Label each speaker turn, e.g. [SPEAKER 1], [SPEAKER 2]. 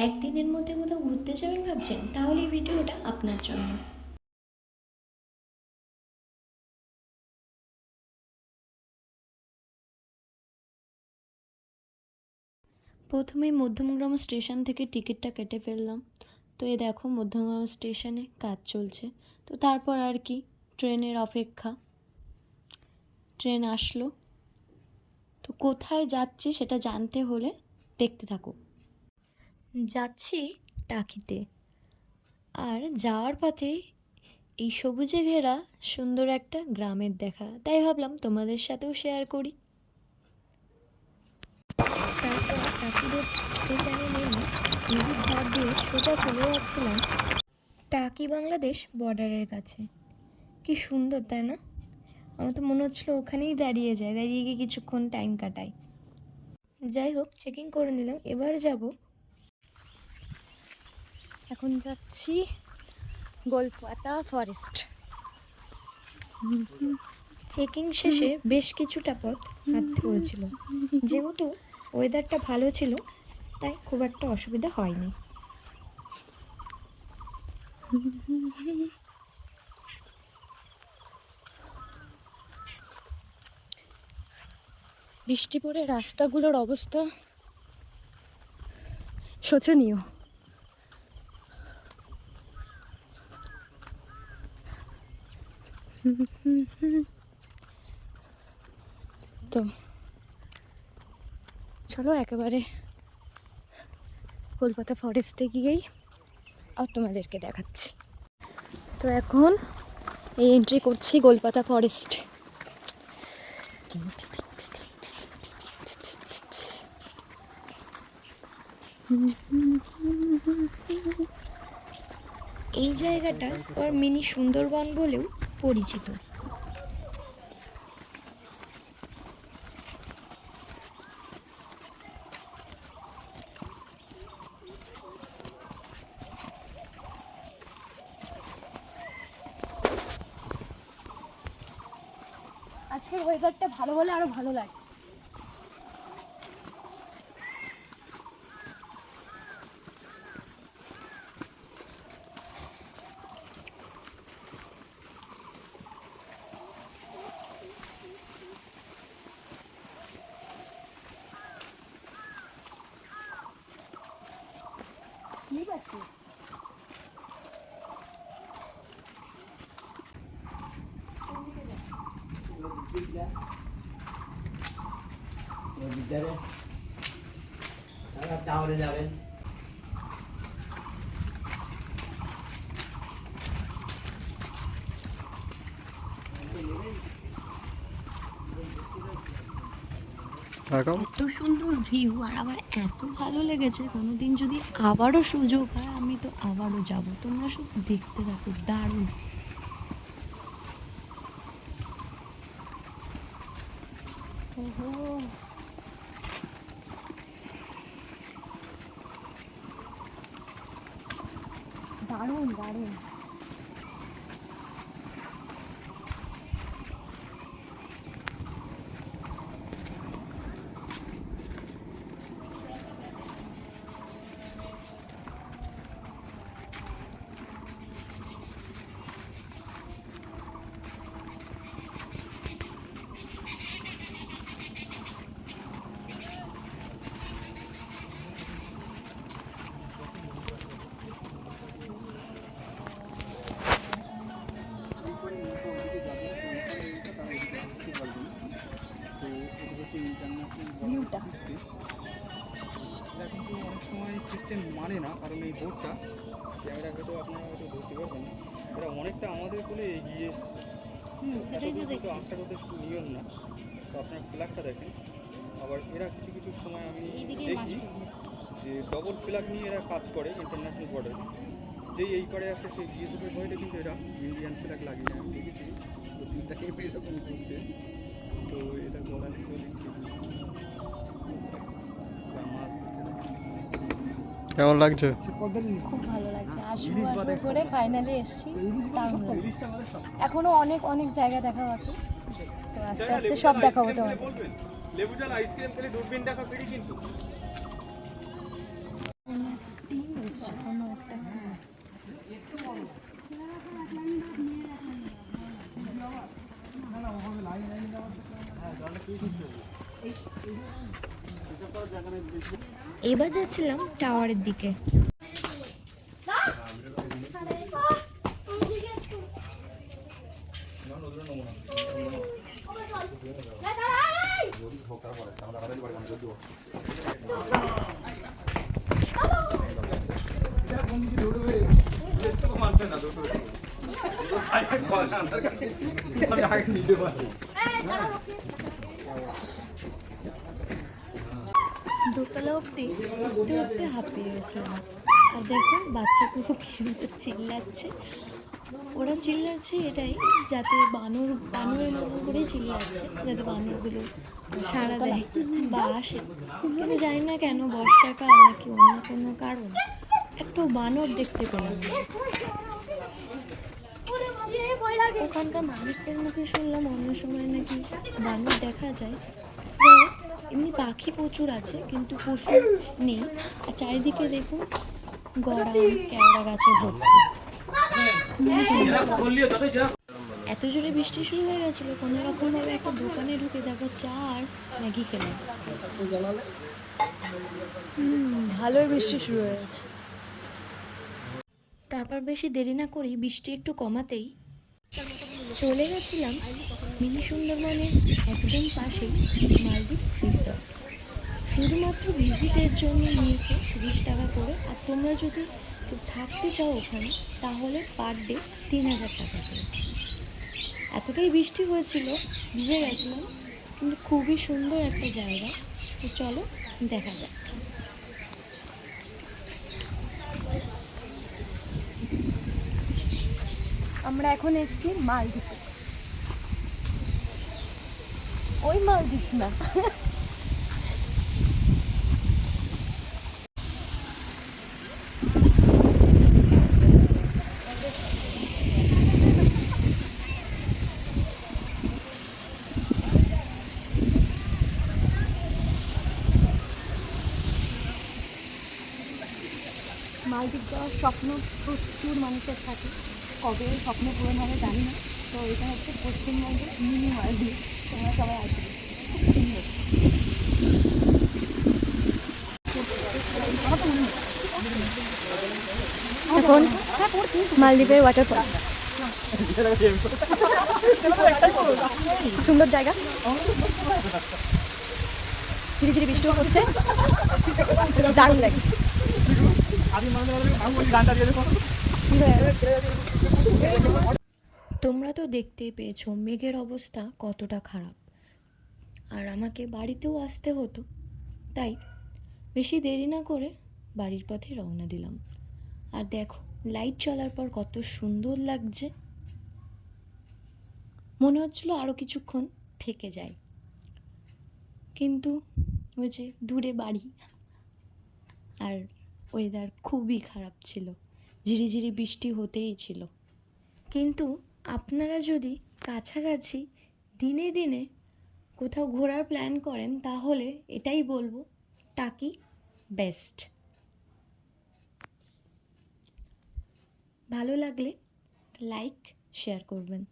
[SPEAKER 1] একদিনের মধ্যে কোথাও ঘুরতে যাবেন ভাবছেন, তাহলে এই ভিডিওটা আপনার জন্য। প্রথমেই মধ্যমগ্রাম স্টেশন থেকে টিকিটটা কেটে ফেললাম। তো এই দেখো মধ্যমগ্রাম স্টেশনে কাজ চলছে, তো তারপর আর কি ট্রেনের অপেক্ষা। ট্রেন আসলো, তো কোথায় যাচ্ছি সেটা জানতে হলে দেখতে থাকো। যাচ্ছি টাকিতে, আর যাওয়ার পথে এই সবুজে ঘেরা সুন্দর একটা গ্রামের দেখা, তাই ভাবলাম তোমাদের সাথেও শেয়ার করি। তারপর টাকি রোড স্টেশনে নেমে দিঘির ধার দিয়ে সোজা চলে যাচ্ছিলাম টাকি বাংলাদেশ বর্ডারের কাছে। কি সুন্দর তাই না? আমার তো মনে হচ্ছিলো ওখানেই দাঁড়িয়ে গিয়ে কিছুক্ষণ টাইম কাটাই। যাই হোক, চেকিং করে নিলাম, এবার যাব। এখন যাচ্ছি গোলপাতা ফরেস্ট। চেকিং শেষে বেশ কিছুটা পথ হাঁটতে হয়েছিল, যেহেতু ওয়েদারটা ভালো ছিল তাই খুব একটা অসুবিধা হয়নি। বৃষ্টি পড়ে রাস্তাগুলোর অবস্থা শোচনীয়। তো চলো একেবারে কলকাতা ফরেস্টে গিয়েই আর তোমাদেরকে দেখাচ্ছি। তো এখন এই এন্ট্রি করছি গোলপাতা ফরেস্ট। এই জায়গাটা ওর মিনি সুন্দরবন বলেও পরিচিত। আজকের ওয়েদারটা ভালো বলে আরো ভালো লাগছে। ঠিক আছে,
[SPEAKER 2] টাওয়ারে যাবেন।
[SPEAKER 1] এত সুন্দর ভিউ আর আমার এত ভালো লেগেছে, কোনোদিন যদি আবারও সুযোগ হয় আমি তো আবারও যাব। তোমরা শুধু দেখতে থাকো, দারুণ। ওহো, দারুণ দারুণ। ভিউটা
[SPEAKER 3] এটা কিন্তু অনেক সময় সিস্টেম মানে না, কারণ এই বোর্ডটা ক্যামেরা হয়তো আপনারা হয়তো ধরতে পারবেন না, এরা অনেকটা আমাদের বলে এগিয়ে এসছে।
[SPEAKER 1] সেটাই তো দেখছি।
[SPEAKER 3] আসার ওদের শুধু নিয়ম না, তো আপনার ফ্ল্যাগটা দেখেন। আবার এরা কিছু কিছু সময় আমি দেখি যে ডবল ফ্ল্যাগ নিয়ে এরা কাজ করে ইন্টারন্যাশনাল বর্ডারে। যেই এই পারে আসে সেই বিএসএফের ভয়টা কিন্তু এরা ইন্ডিয়ান ফ্ল্যাগ লাগিয়ে আমি দেখেছি, তো তিনটাকে এরকম করতে। তো এটা করা অ্যাকচুয়ালি ঠিক না। মাছ হচ্ছে না।
[SPEAKER 2] কেমন লাগছে?
[SPEAKER 1] খুব ভালো লাগছে, আসবো করে ফাইনালি এসেছি। এখনো অনেক অনেক জায়গা দেখা বাকি, তো আস্তে আস্তে সব দেখাবো তোমাদের।
[SPEAKER 3] লেবু জল আইসক্রিম খেলে দূরবীন দেখা ফ্রি কিন্তু।
[SPEAKER 1] এবার যাচ্ছিলাম টাওয়ারের দিকে। দোতলা অব্দি উঠতে উঠতে হাঁপিয়ে গেছিলাম। আর দেখো বাচ্চাগুলো কীভাবে চিল্লাচ্ছে। ওরা চিল্লাচ্ছে এটাই যাতে বানরের মতো করেই চিল্লাচ্ছে, যাতে বানরগুলো সাড়া দেয় বা আসে। কিন্তু জানি না কেন, বর্ষাকাল নাকি অন্য কোনো কারণ, একটু বানর দেখতে পেলাম না। ওখানকার মানুষদের মুখে শুনলাম অন্য সময় নাকি বানর দেখা যায়। এমনি পাখি প্রচুর আছে কিন্তু পশু নেই। আর চারিদিকে দেখুন গড়ান কেওড়া গাছে ভর্তি। এত জোরে বৃষ্টি শুরু হয়ে গেছিলো, কোনো রকমভাবে একটা দোকানে ঢুকে দেখো চা আর ম্যাগি খেলাম। ভালোই বৃষ্টি শুরু হয়ে গেছে। তারপর বেশি দেরি না করেই বৃষ্টি একটু কমাতেই চলে গেছিলাম মিনি সুন্দরবনের একদম পাশেই মালদ্বীপ রিসর্ট। শুধুমাত্র ভিজিটের জন্য নিয়েছে 30 টাকা করে। আর তোমরা যদি কেউ থাকতে চাও ওখানে তাহলে পার ডে 3000 টাকা করে। এতটাই বৃষ্টি হয়েছিল, ভিজে গেছিলাম, কিন্তু খুবই সুন্দর একটা জায়গা। তো চলো দেখা যাক। আমরা এখন এসেছি মালদ্বীপে। ওই মালদ্বীপ না, মালদ্বীপ যাওয়ার স্বপ্ন প্রচুর মানুষের থাকে, কবে স্বপ্ন পূরণ হবে জানি না। তো এটা হচ্ছে পশ্চিমবঙ্গের মিনি মালদ্বীপ। তোমরা সবাই আসবে, খুব সুন্দর। এখন মালদ্বীপের ওয়াটারফল, সুন্দর জায়গা। ধীরে ধীরে বৃষ্টিও হচ্ছে, দারুণ লাগছে। তোমরা তো দেখতেই পেয়েছো মেঘের অবস্থা কতটা খারাপ। আর আমাকে বাড়িতেও আসতে হতো, তাই বেশি দেরি না করে বাড়ির পথে রওনা দিলাম। আর দেখো লাইট জ্বলার পর কত সুন্দর লাগছে। মনে হচ্ছিল আরও কিছুক্ষণ থেকে যায়, কিন্তু ওই যে দূরে বাড়ি আর ওয়েদার খুবই খারাপ ছিল, ঝিরিঝিরি বৃষ্টি হতেই ছিল। কিন্তু আপনারা যদি কাছাকাছি দিনে দিনে কোথাও ঘোরার প্ল্যান করেন তাহলে এটাই বলবো, টাকি বেস্ট। ভালো লাগলে লাইক শেয়ার করবেন।